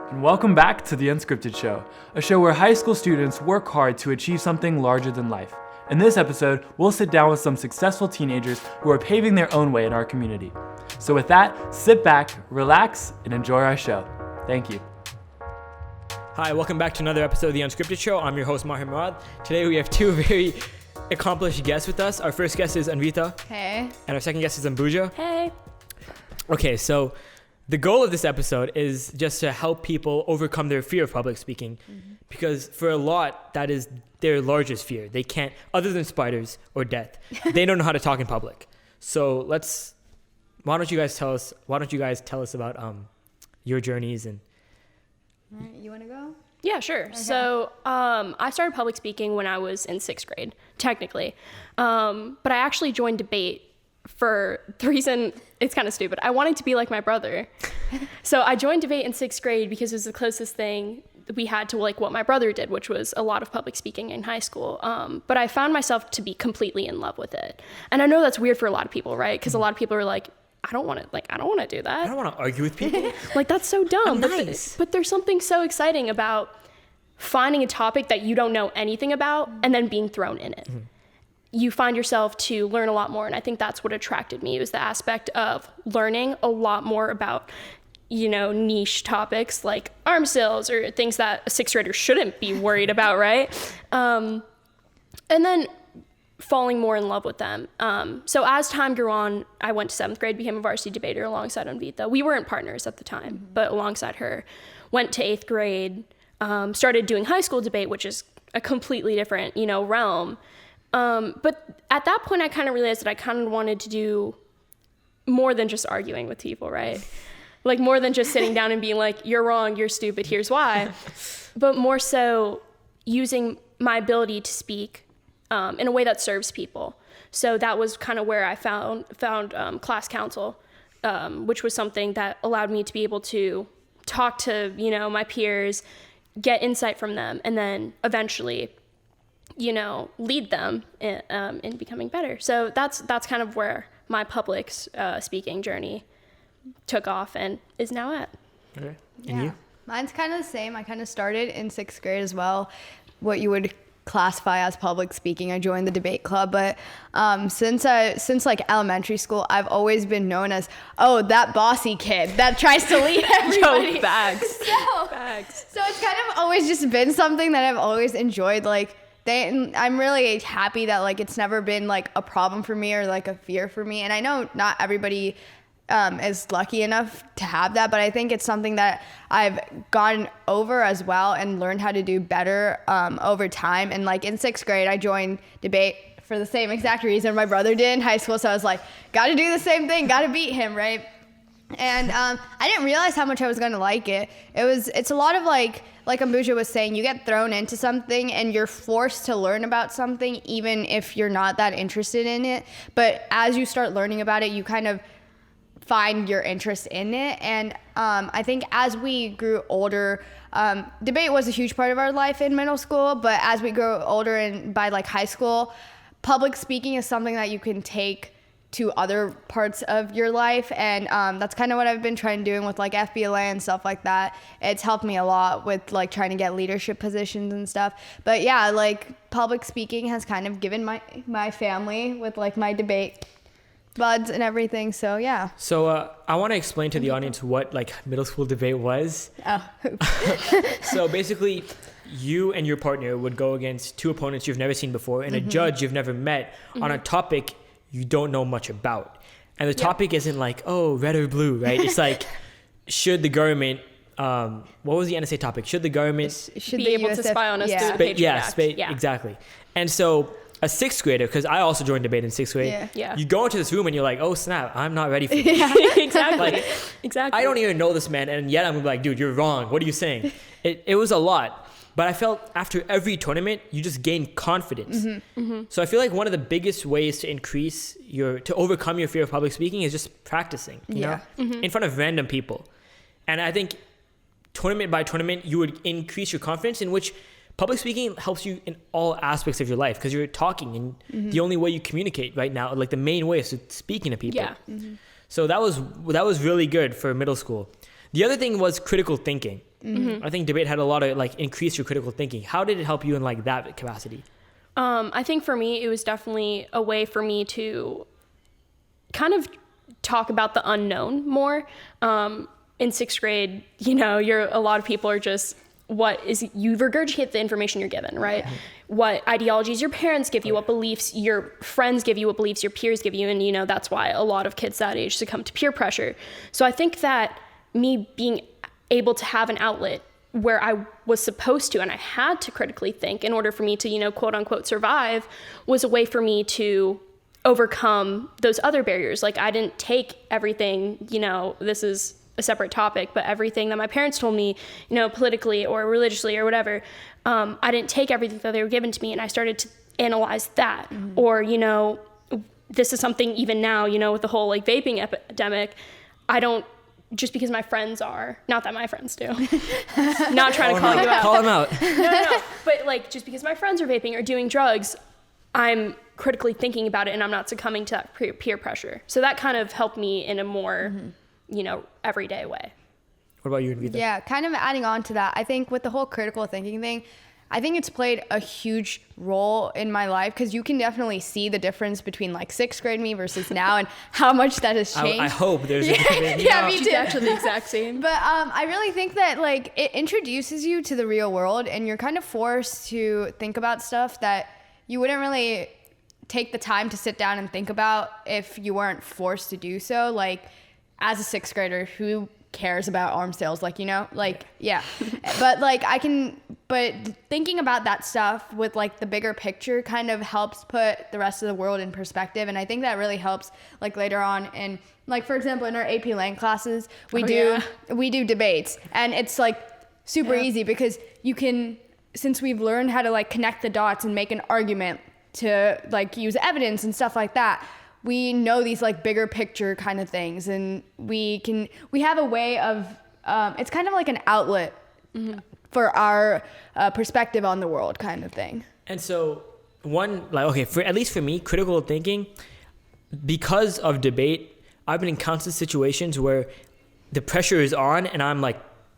And welcome back to The Unscripted Show, a show where high school students work hard to achieve something larger than life. In this episode, we'll sit down with some successful teenagers who are paving their own way in our community. So with that, sit back, relax, and enjoy our show. Thank you. Hi, welcome back to another episode of The Unscripted Show. I'm your host, Maahir Murad. Today we have two very accomplished guests with us. Our first guest is Anvitha. Hey. And our second guest is Ambuja. Hey. Okay, so the goal of this episode is just to help people overcome their fear of public speaking. Because for a lot, that is their largest fear. They can't, other than spiders or death, they don't know how to talk in public. So why don't you guys tell us about your journeys and... All right, you want to go? Yeah, sure. Okay. So I started public speaking when I was in 6th grade, technically. But I actually joined debate for the reason, it's kind of stupid. I wanted to be like my brother. So I joined debate in 6th grade because it was the closest thing we had to like what my brother did, which was a lot of public speaking in high school. But I found myself to be completely in love with it. And I know that's weird for a lot of people, right? Because a lot of people are like, I don't want to do that. I don't want to argue with people. Like, that's so dumb. Nice. But there's something so exciting about finding a topic that you don't know anything about and then being thrown in it. You find yourself to learn a lot more. And I think that's what attracted me, was the aspect of learning a lot more about, niche topics like arm sales or things that a 6th grader shouldn't be worried about, right? And then falling more in love with them. So as time grew on, I went to 7th grade, became a varsity debater alongside Anvitha. We weren't partners at the time, but alongside her. Went to 8th grade, started doing high school debate, which is a completely different, realm. But at that point, I kind of realized that I kind of wanted to do more than just arguing with people, right? Like more than just sitting down and being like, you're wrong, you're stupid, here's why. But more so using my ability to speak in a way that serves people. So that was kind of where I found class counsel, which was something that allowed me to be able to talk to, my peers, get insight from them, and then eventually, lead them in becoming better. So that's kind of where my public speaking journey took off and is now at. Okay. And Yeah. you? Mine's kind of the same. I kind of started in 6th grade as well, what you would classify as public speaking. I joined the debate club, but since like elementary school, I've always been known as, that bossy kid that tries to lead everybody. Yo, facts. So it's kind of always just been something that I've always enjoyed. Like I'm really happy that like it's never been like a problem for me or like a fear for me. And I know not everybody is lucky enough to have that, but I think it's something that I've gotten over as well and learned how to do better over time. And like in 6th grade, I joined debate for the same exact reason my brother did in high school. So I was like, got to do the same thing, got to beat him, right? And I didn't realize how much I was going to like it. It's a lot of like Ambuja was saying, you get thrown into something and you're forced to learn about something, even if you're not that interested in it. But as you start learning about it, you kind of find your interest in it. And I think as we grew older, debate was a huge part of our life in middle school, but as we grow older and by like high school, public speaking is something that you can take to other parts of your life. And that's kind of what I've been trying doing with like FBLA and stuff like that. It's helped me a lot with like trying to get leadership positions and stuff. But yeah, like public speaking has kind of given my family with like my debate buds and everything. So yeah. So I want to explain to the audience what like middle school debate was. So basically, you and your partner would go against two opponents you've never seen before and a judge you've never met on a topic you don't know much about. And the topic isn't like, red or blue, right? It's like, should the government, what was the NSA topic? Should the government be able to spy on us through the Patriot Act? Exactly. And so a 6th grader, because I also joined debate in 6th grade, you go into this room and you're like, oh snap, I'm not ready for this. Exactly. Exactly. I don't even know this man, and yet I'm like, dude, you're wrong. What are you saying? It was a lot. But I felt after every tournament, you just gain confidence. So I feel like one of the biggest ways to overcome your fear of public speaking is just practicing, you know, in front of random people. And I think tournament by tournament, you would increase your confidence, in which public speaking helps you in all aspects of your life, because you're talking, and the only way you communicate right now, like the main way, is speaking to people. So that was really good for middle school. The other thing was critical thinking. I think debate had a lot of like increase your critical thinking. How did it help you in like that capacity? I think for me, it was definitely a way for me to kind of talk about the unknown more. In sixth grade, you know, a lot of people are just, you regurgitate the information you're given, right? Yeah. What ideologies your parents give you, what beliefs your friends give you, what beliefs your peers give you. And, you know, that's why a lot of kids that age succumb to peer pressure. So I think that me being able to have an outlet where I was supposed to, and I had to critically think in order for me to, you know, quote unquote survive, was a way for me to overcome those other barriers. Like I didn't take everything, you know, this is a separate topic, but everything that my parents told me, you know, politically or religiously or whatever, I didn't take everything that they were given to me, and I started to analyze that. Or, you know, this is something even now, you know, with the whole like vaping epidemic, I don't, just because my friends are, not that my friends do, not trying to call you out. Call them out. No, but like just because my friends are vaping or doing drugs, I'm critically thinking about it and I'm not succumbing to that peer pressure. So that kind of helped me in a more, you know, everyday way. What about you, Anvitha? Yeah, kind of adding on to that, I think with the whole critical thinking thing, I think it's played a huge role in my life because you can definitely see the difference between like sixth grade me versus now and how much that has changed. I hope there's a difference. Yeah, me She's too. actually the exact same. But I really think that like it introduces you to the real world and you're kind of forced to think about stuff that you wouldn't really take the time to sit down and think about if you weren't forced to do so. Like as a sixth grader, who cares about arms sales? Like, you know, like, yeah. But thinking about that stuff with like the bigger picture kind of helps put the rest of the world in perspective. And I think that really helps like later on. And like, for example, in our AP Lang classes, we do debates, and it's like super easy because you can, since we've learned how to like connect the dots and make an argument to like use evidence and stuff like that, we know these like bigger picture kind of things, and we have a way of it's kind of like an outlet for our perspective on the world kind of thing. And so at least for me, critical thinking, because of debate, I've been in constant situations where the pressure is on and I'm like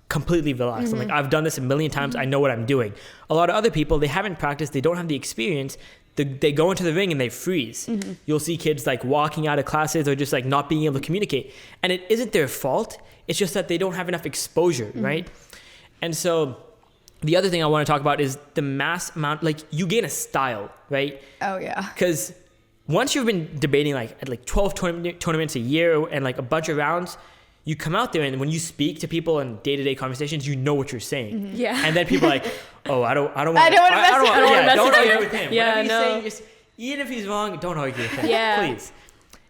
completely relaxed. I'm like, I've done this a million times. I know what I'm doing. A lot of other people, they haven't practiced. They don't have the experience. They go into the ring and they freeze. You'll see kids like walking out of classes or just like not being able to communicate. And it isn't their fault. It's just that they don't have enough exposure, right? And so the other thing I want to talk about is the mass amount, like you gain a style, right? Oh yeah. Because once you've been debating like at like 12 tournaments a year and like a bunch of rounds, you come out there and when you speak to people in day-to-day conversations, you know what you're saying. Yeah. And then people are like, oh, I don't want to don't argue you. with him. Yeah, Whatever he's no. saying, just, even if he's wrong, don't argue with him. Yeah. Please.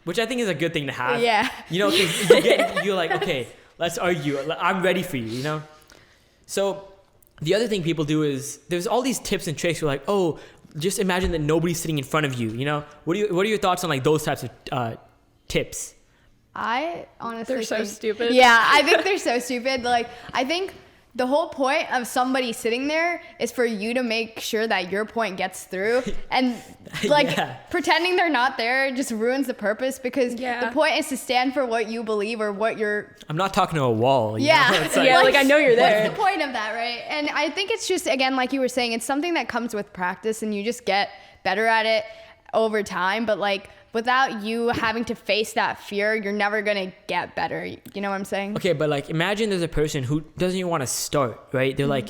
Which I think is a good thing to have. Yeah. You know, because you're like, okay, let's argue. I'm ready for you, you know? So the other thing people do is there's all these tips and tricks. You're like, oh, just imagine that nobody's sitting in front of you, you know? What are your thoughts on like those types of tips? I honestly They're so think, stupid. Yeah, I think they're so stupid. Like, I think the whole point of somebody sitting there is for you to make sure that your point gets through. And like pretending they're not there just ruins the purpose because the point is to stand for what you believe or what you're... I'm not talking to a wall. You Yeah. know? It's Like I know you're there. What's the point of that, right? And I think it's just, again, like you were saying, it's something that comes with practice and you just get better at it over time. But like, without you having to face that fear, you're never gonna get better. You know what I'm saying? Okay, but like imagine there's a person who doesn't even want to start, right? They're like,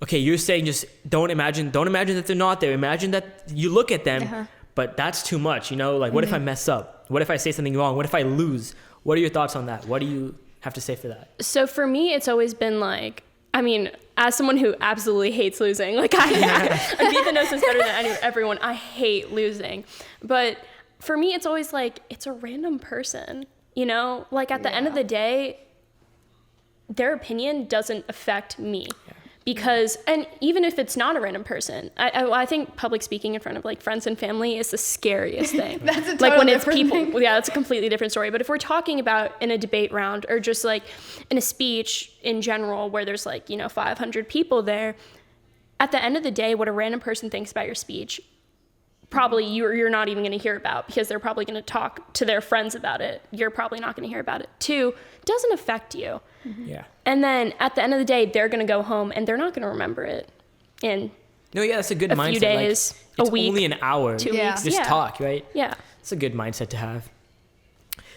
okay, you're saying just don't imagine that they're not there. Imagine that you look at them, but that's too much, you know? Like what if I mess up? What if I say something wrong? What if I lose? What are your thoughts on that? What do you have to say for that? So for me, it's always been like, I mean, as someone who absolutely hates losing, like Anvitha knows this better than everyone. I hate losing, but for me, it's always like, it's a random person, you know? Like at the end of the day, their opinion doesn't affect me. Because, and even if it's not a random person, I think public speaking in front of like friends and family is the scariest thing. That's a like total when it's different people, thing. yeah, that's a completely different story. But if we're talking about in a debate round or just like in a speech in general where there's like, 500 people there, at the end of the day, what a random person thinks about your speech probably you're not even going to hear about because they're probably going to talk to their friends about it. You're probably not going to hear about it. 2, doesn't affect you. Yeah. And then at the end of the day, they're going to go home and they're not going to remember it in No, yeah, that's a good a mindset. few days, like, a week, it's only an hour. 2 Yeah. weeks. Just Yeah. talk, right? Yeah. It's a good mindset to have.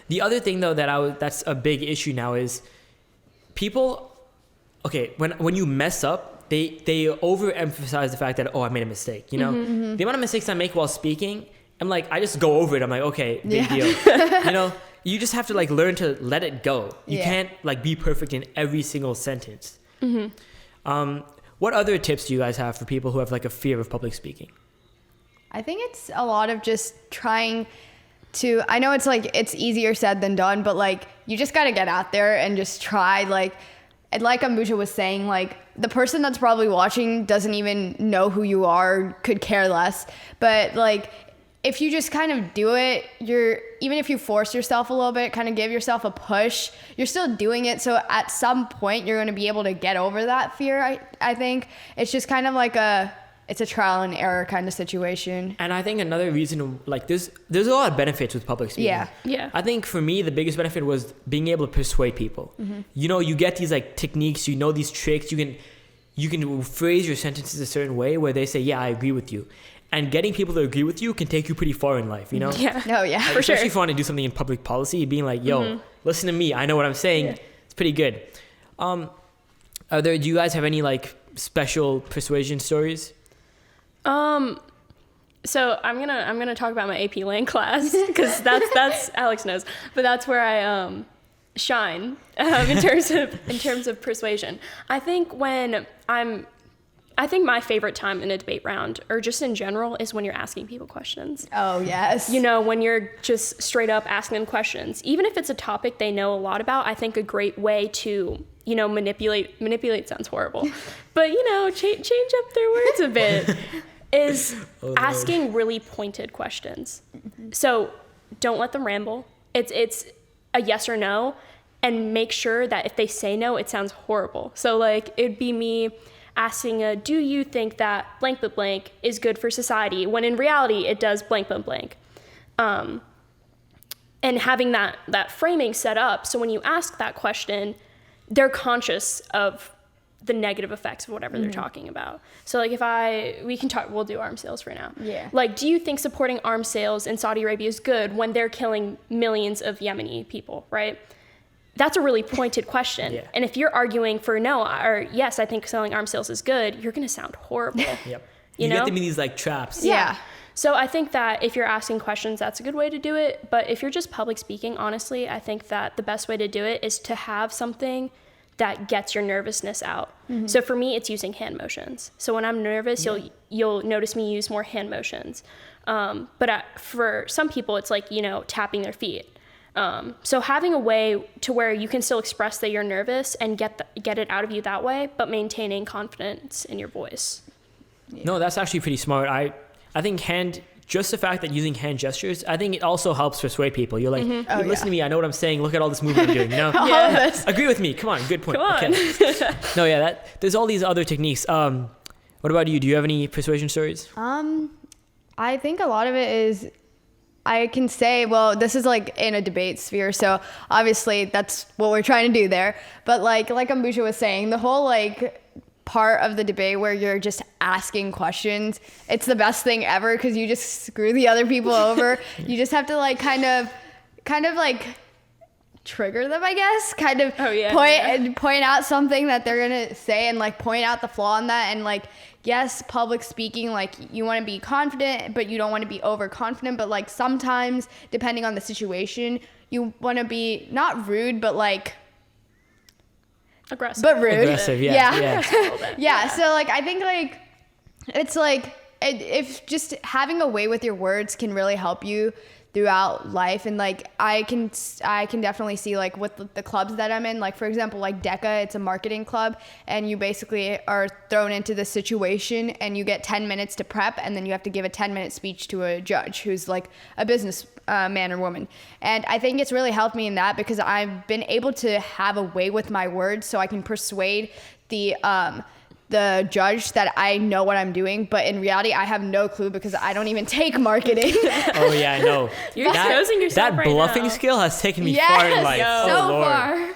The other thing though that's a big issue now is people. Okay, when you mess up, they overemphasize the fact that I made a mistake. You know, the amount of mistakes I make while speaking, I'm like I just go over it. I'm like okay, big deal. You know, you just have to like learn to let it go. You can't like be perfect in every single sentence. What other tips do you guys have for people who have like a fear of public speaking? I think it's a lot of just trying to, I know it's like, it's easier said than done, but like, you just got to get out there and just try. Like, and like Ambuja was saying, like, the person that's probably watching doesn't even know who you are, could care less. But like, if you just kind of do it, even if you force yourself a little bit, kind of give yourself a push, you're still doing it. So at some point, you're going to be able to get over that fear, I think. It's just kind of like it's a trial and error kind of situation. And I think another reason, like there's a lot of benefits with public speaking. Yeah. I think for me, the biggest benefit was being able to persuade people. You know, you get these like techniques, you know, these tricks, you can phrase your sentences a certain way where they say, yeah, I agree with you. And getting people to agree with you can take you pretty far in life, you know? Yeah. Oh, yeah. For sure. Especially if you want to do something in public policy, being like, yo, listen to me, I know what I'm saying. Yeah. It's pretty good. Do you guys have any like special persuasion stories? So I'm gonna talk about my AP Lang class because that's Alex knows, but that's where I shine in terms of persuasion. I think my favorite time in a debate round, or just in general, is when you're asking people questions. Oh, yes. You know, when you're just straight up asking them questions, even if it's a topic they know a lot about. I think a great way to, you know, manipulate sounds horrible, but you know, change up their words a bit. Is asking really pointed questions. So don't let them ramble. It's a yes or no, and make sure that if they say no, it sounds horrible. So like it'd be me asking do you think that blank blank blank is good for society, when in reality it does blank blank blank. And having that framing set up so when you ask that question, they're conscious of the negative effects of whatever they're talking about. So like we'll do arms sales for now. Yeah. Like, do you think supporting arms sales in Saudi Arabia is good when they're killing millions of Yemeni people, right? That's a really pointed question. Yeah. And if you're arguing for no or yes, I think selling arms sales is good, you're going to sound horrible. Yep. You get know? them in these like traps. Yeah. So I think that if you're asking questions, that's a good way to do it. But if you're just public speaking, honestly, I think that the best way to do it is to have something that gets your nervousness out. So for me, it's using hand motions. So when I'm nervous, you'll notice me use more hand motions. But for some people, it's like, you know, tapping their feet. So having a way to where you can still express that you're nervous and get it out of you that way, but maintaining confidence in your voice. No, that's actually pretty smart. I think just the fact that using hand gestures, I think it also helps persuade people. You're like, "Hey, listen to me. I know what I'm saying. Look at all this movement I'm doing. You know, agree with me. Come on, good point. Come on. Okay. No, yeah, there's all these other techniques. What about you? Do you have any persuasion stories? I think a lot of it is, I can say, well, this is like in a debate sphere, so obviously that's what we're trying to do there. But like Ambuja was saying, the whole like part of the debate where you're just asking questions, it's the best thing ever because you just screw the other people over. You just have to like kind of like trigger them, I guess, kind of point out something that they're gonna say and like point out the flaw in that. And like, yes, public speaking, like you want to be confident, but you don't want to be overconfident. But like sometimes, depending on the situation, you want to be not rude, but like aggressive. But rude. Aggressive, yeah. Yeah. So like, I think like, it's like, if just having a way with your words can really help you throughout life. And like, I can definitely see like with the clubs that I'm in, like for example, like DECA, it's a marketing club, and you basically are thrown into this situation and you get 10 minutes to prep, and then you have to give a 10-minute speech to a judge who's like a business man or woman. And I think it's really helped me in that because I've been able to have a way with my words so I can persuade the the judge that I know what I'm doing, but in reality, I have no clue because I don't even take marketing. Oh yeah, I know. You're exposing yourself That right bluffing now. skill has taken me Yes, far in life. so Oh, Lord. far.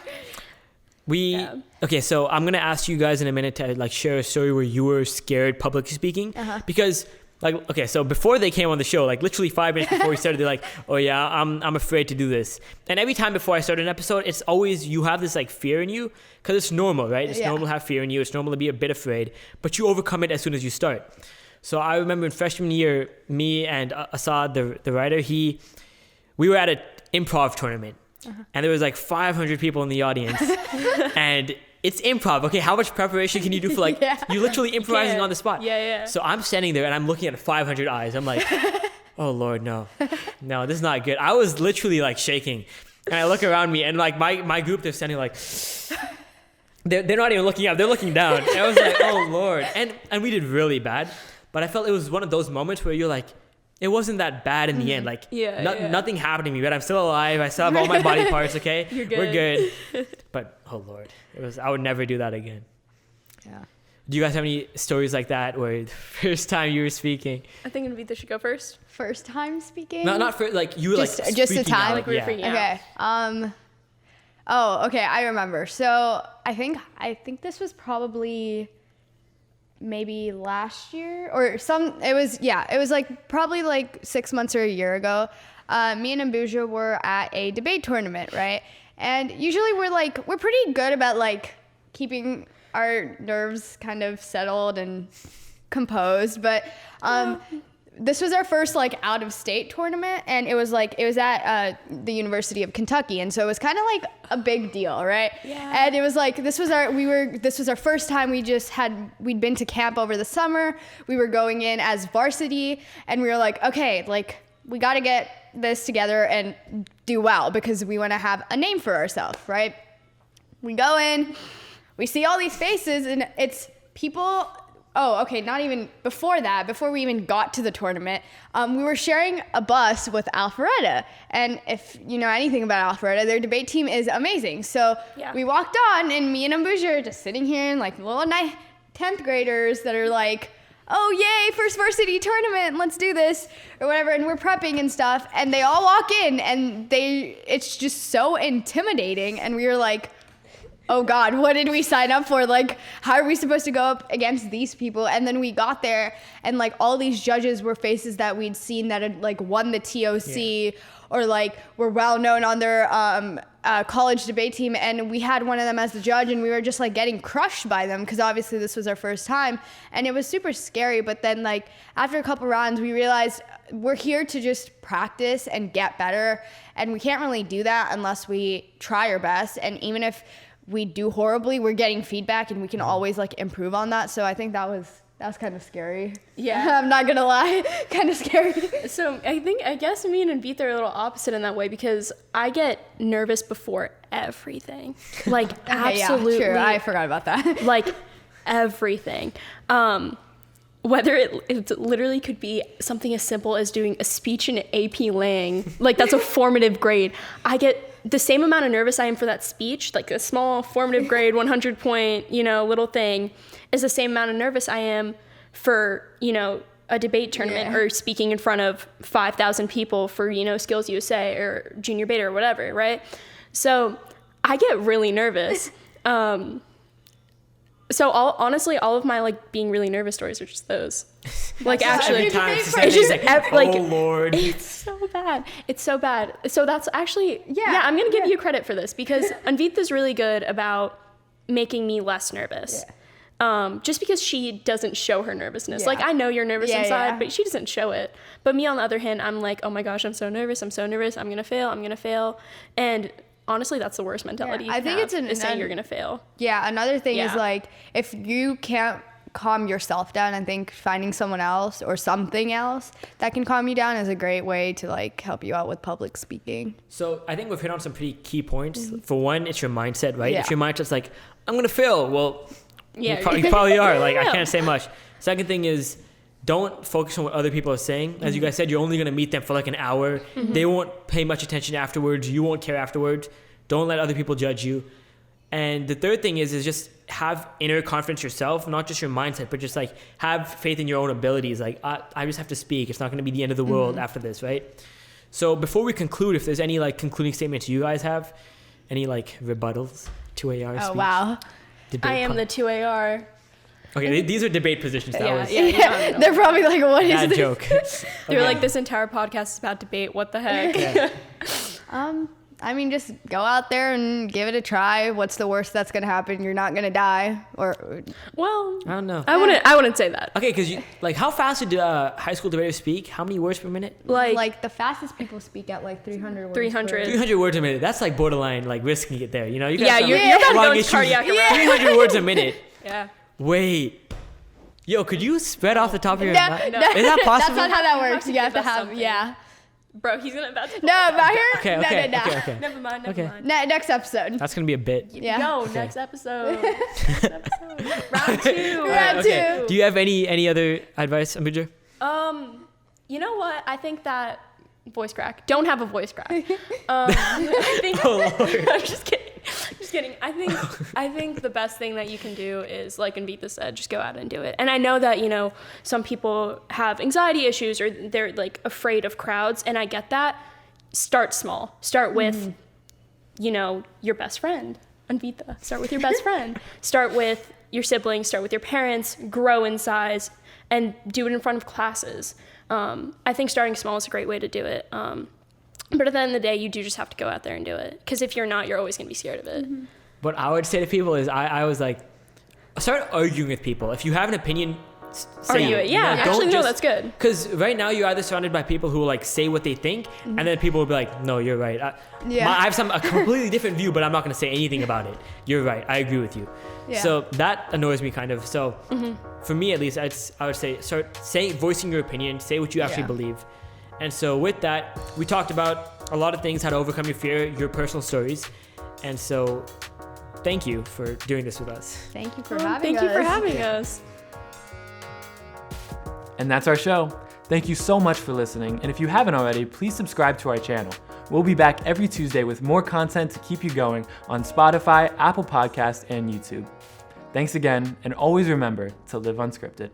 Okay, so I'm gonna ask you guys in a minute to like share a story where you were scared public speaking, because like, okay, so before they came on the show, like literally 5 minutes before we started, they're like, oh yeah, I'm afraid to do this. And every time before I start an episode, it's always, you have this like fear in you, because it's normal, right? It's normal to have fear in you. It's normal to be a bit afraid, but you overcome it as soon as you start. So I remember in freshman year, me and Asad, the writer, we were at an improv tournament, and there was like 500 people in the audience, and it's improv. Okay, how much preparation can you do for like, you're literally improvising on the spot. Yeah. So I'm standing there and I'm looking at 500 eyes. I'm like, oh Lord, no, this is not good. I was literally like shaking, and I look around me and like my group, they're standing like, they're not even looking up, they're looking down. And I was like, oh Lord. And we did really bad, but I felt it was one of those moments where you're like, it wasn't that bad in the end. Like, nothing happened to me, but I'm still alive. I still have all my body parts, okay? You're good. We're good. But, oh Lord, I would never do that again. Yeah. Do you guys have any stories like that where the first time you were speaking? I think Anvitha should go first. First time speaking? Not for, like, you were Just like the freaking time? out. Like, we were freaking out. Okay. Okay, I remember. So I think this was probably maybe last year or it was like probably like 6 months or a year ago. Me and Ambuja were at a debate tournament, right? And usually we're pretty good about like keeping our nerves kind of settled and composed, but this was our first like out of state tournament, and it was at the University of Kentucky, and so it was kind of like a big deal, right? Yeah. And it was like this was our first time. We'd been to camp over the summer. We were going in as varsity, and we were like, okay, like we got to get this together and do well because we want to have a name for ourselves, right? We go in, we see all these faces, and it's people. Oh, okay, not even before that, before we even got to the tournament, we were sharing a bus with Alpharetta. And if you know anything about Alpharetta, their debate team is amazing. So we walked on, and me and Ambuja are just sitting here and like little 10th graders that are like, oh, yay, first varsity tournament, let's do this, or whatever, and we're prepping and stuff. And they all walk in, and it's just so intimidating, and we were like, oh God, what did we sign up for? Like, how are we supposed to go up against these people? And then we got there, and like all these judges were faces that we'd seen that had like won the TOC or like were well known on their college debate team. And we had one of them as the judge, and we were just like getting crushed by them because obviously this was our first time, and it was super scary. But then like after a couple rounds, we realized we're here to just practice and get better, and we can't really do that unless we try our best. And even if we do horribly, we're getting feedback, and we can always like improve on that. So I think that was kind of scary. Yeah. I'm not gonna lie, kind of scary. So I guess me and Anvitha are a little opposite in that way because I get nervous before everything. Like absolutely. Yeah, true. I forgot about that. Like everything. Whether it literally could be something as simple as doing a speech in AP Lang, like that's a formative grade. I get the same amount of nervous I am for that speech, like a small formative grade, 100 point, little thing, is the same amount of nervous I am for, a debate tournament or speaking in front of 5,000 people for, Skills USA or Junior Beta or whatever, right? So I get really nervous. So honestly, all of my like being really nervous stories are just those. Like actually, every time it's just like, oh Lord, it's so bad. It's so bad. So that's actually I'm gonna give you credit for this because Anvitha's really good about making me less nervous. Just because she doesn't show her nervousness. Like I know you're nervous inside, but she doesn't show it. But me on the other hand, I'm like, oh my gosh, I'm so nervous. I'm gonna fail. And honestly, that's the worst mentality. I think it's saying you're gonna fail. Yeah, another thing is like if you can't calm yourself down, I think finding someone else or something else that can calm you down is a great way to like help you out with public speaking. So I think we've hit on some pretty key points. For one, it's your mindset, right? Yeah. If your mindset's like, I'm gonna fail, well, you probably are. Like I can't say much. Second thing is, don't focus on what other people are saying. As you guys said, you're only going to meet them for like an hour. They won't pay much attention afterwards. You won't care afterwards. Don't let other people judge you. And the third thing is just have inner confidence yourself, not just your mindset, but just like have faith in your own abilities. Like I just have to speak. It's not going to be the end of the world after this, right? So before we conclude, if there's any like concluding statements you guys have, any like rebuttals, 2AR speech? Oh, wow. Debate I am the 2AR. Okay, these are debate positions. That was Yeah, they're probably like, what is bad this? joke. They were like, this entire podcast is about debate. What the heck? Yeah. I mean, just go out there and give it a try. What's the worst that's gonna happen? You're not gonna die. Or Well, I don't know. I wouldn't say that. Okay, because like how fast did high school debaters speak? How many words per minute? Like the fastest people speak at like 300 words. 300. 300 words a minute. That's like borderline, like risking it there. You know, you got Yeah, some you're about to lung go into issues. cardiac arrest. 300 words a minute. Yeah. Wait. Yo, could you spread off the top of your No, mouth? no, Is that possible? That's not how that You have works. to You have to give us have, something. yeah. Bro, he's about to. No, Maahir. Okay, No. okay. Never mind. Okay. Next episode. That's gonna be a bit. Yeah. No, Okay. next episode. Round 2. Round Okay. two. Do you have any other advice, Ambuja? You know what? I think that voice crack. Don't have a voice crack. I think, I'm just kidding. Just kidding. I think the best thing that you can do is, like Anvitha said, just go out and do it. And I know that, you know, some people have anxiety issues or they're like afraid of crowds, and I get that. Start small. Start with, you know, your best friend. Anvitha. Start with your best friend. Start with your siblings. Start with your parents. Grow in size and do it in front of classes. I think starting small is a great way to do it. But at the end of the day, you do just have to go out there and do it. Because if you're not, you're always going to be scared of it. What I would say to people is I was like, start arguing with people. If you have an opinion, say Argue it. Yeah, actually, no, that's good. Because right now you're either surrounded by people who will like say what they think, and then people will be like, no, you're right. I have a completely different view, but I'm not going to say anything about it. You're right. I agree with you. Yeah. So that annoys me kind of. So for me at least, I would say start voicing your opinion, say what you actually believe. And so with that, we talked about a lot of things, how to overcome your fear, your personal stories. And so thank you for doing this with us. Thank you for having us. Thank you for having us. And that's our show. Thank you so much for listening. And if you haven't already, please subscribe to our channel. We'll be back every Tuesday with more content to keep you going on Spotify, Apple Podcasts, and YouTube. Thanks again, and always remember to live unscripted.